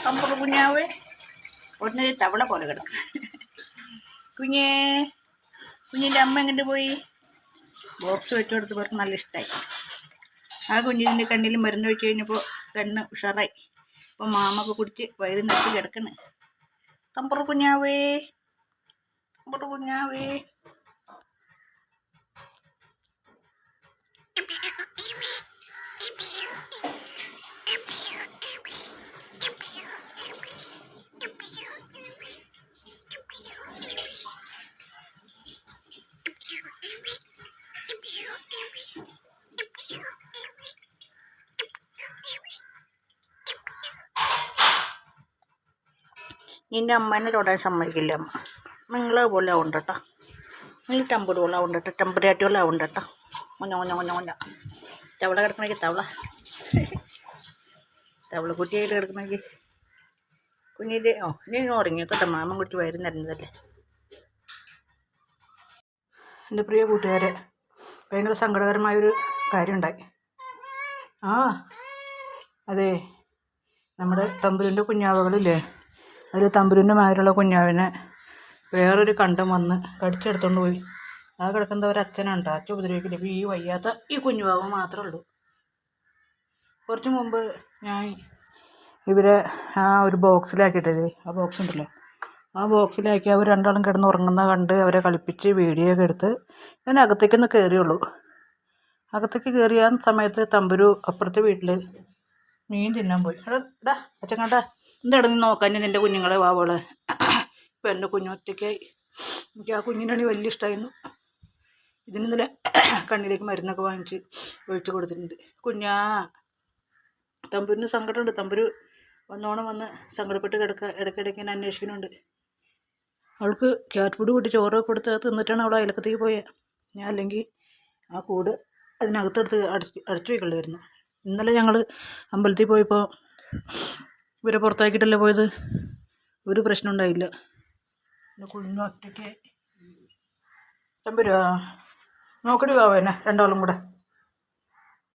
തമ്പുറ കുഞ്ഞാവ് ഉടനെ തവള പോലെ കിടക്കും. കുഞ്ഞിൻ്റെ അമ്മ എങ്ങോട്ട് പോയി? ബോക്സ് വെച്ചു കൊടുത്ത് പേർക്ക് നല്ല ഇഷ്ടമായി. ആ കുഞ്ഞിൻ്റെ കണ്ണിൽ മരുന്ന് വെച്ച് കഴിഞ്ഞപ്പോൾ കണ്ണ് ഉഷാറായി. അപ്പോൾ മാമൊക്കെ കുടിച്ച് വയറ് നിറച്ച് കിടക്കണ്. തമ്പുറ കുഞ്ഞാവേ, തമ്പുറ കുഞ്ഞാവേ. നിൻ്റെ അമ്മേനെ തൊടാൻ സമ്മതിക്കില്ല അമ്മ. നിങ്ങളെ പോലെ ആവുണ്ട് കേട്ടോ. നിങ്ങൾ ടമ്പർ പോലെ ആവുണ്ട് കേട്ടോ. ടെമ്പറേറ്റ് പോലെ ആവുണ്ട് കേട്ടോ. കൊഞ്ഞ തവള കിടക്കണമെങ്കിൽ തവള കുട്ടിയായിട്ട് കിടക്കണമെങ്കിൽ കുഞ്ഞിൻ്റെ നീ ഉറങ്ങി കേട്ടോ. മാമൻ കുട്ടി വയറ് നിറഞ്ഞതല്ലേ. എൻ്റെ പ്രിയ കൂട്ടുകാരെ, ഭയങ്കര സങ്കടകരമായൊരു കാര്യമുണ്ടായി. അതെ, നമ്മുടെ തമ്പുരുൻ്റെ കുഞ്ഞാവകളില്ലേ, അതിൽ തമ്പുരുൻ്റെ മാതിരിയുള്ള കുഞ്ഞാവിനെ വേറൊരു കണ്ടം വന്ന് കടിച്ചെടുത്തോണ്ട് പോയി. ആ കിടക്കുന്ന ഒരച്ഛനുണ്ട്. അച്ഛൻ ഉപദ്രവിക്കില്ല. ഇപ്പോൾ ഈ വയ്യാത്ത ഈ കുഞ്ഞുവാവ് മാത്രമേ ഉള്ളൂ. കുറച്ച് മുമ്പ് ഞാൻ ഇവരെ ആ ഒരു ബോക്സിലാക്കിയിട്ടത്, ആ ബോക്സ് ഉണ്ടല്ലോ, ആ ബോക്സിലാക്കി അവർ രണ്ടാളും കിടന്ന് ഉറങ്ങുന്ന കണ്ട് അവരെ കളിപ്പിച്ച് വീഡിയോ ഒക്കെ എടുത്ത് ഞാൻ അകത്തേക്കൊന്ന് കയറിയുള്ളൂ. അകത്തേക്ക് കയറിയ സമയത്ത് തമ്പുരു അപ്പുറത്തെ വീട്ടിൽ മീൻ തിന്നാൻ പോയി. എടാ അച്ഛൻ കണ്ടാ എന്താടാ നീ നോക്കാൻ നിൻ്റെ കുഞ്ഞുങ്ങളെ വാവോളെ. ഇപ്പം എൻ്റെ കുഞ്ഞൊറ്റയ്ക്കായി. എനിക്ക് ആ കുഞ്ഞിനാണെങ്കിൽ വലിയ ഇഷ്ടമായിരുന്നു. ഇതിനിന്നലെ കണ്ണിലേക്ക് മരുന്നൊക്കെ വാങ്ങിച്ച് ഒഴിച്ച് കൊടുത്തിട്ടുണ്ട്. തമ്പുരിന് സങ്കടമുണ്ട്. തമ്പുരു വന്ന് സങ്കടപ്പെട്ട് ഇടയ്ക്കിടയ്ക്ക് എന്നെ അന്വേഷിക്കുന്നുണ്ട്. അവൾക്ക് ക്യാറ്റ് ഫുഡ് കൂട്ടി ചോറൊക്കെ കൊടുത്ത് തിന്നിട്ടാണ് അവൾ അയലക്കത്തേക്ക് പോയത്. ഞാൻ അല്ലെങ്കിൽ ആ കൂട് അതിനകത്തെടുത്ത് അടച്ചു വയ്ക്കുള്ളായിരുന്നു. ഇന്നലെ ഞങ്ങൾ അമ്പലത്തിൽ പോയപ്പോൾ ഇവരെ പുറത്താക്കിയിട്ടല്ലേ പോയത്. ഒരു പ്രശ്നം ഉണ്ടായില്ല. കുഞ്ഞൊറ്റയ്ക്ക് തമ്പുരാ നോക്കടി വാവ എന്നെ രണ്ടാളും കൂടെ.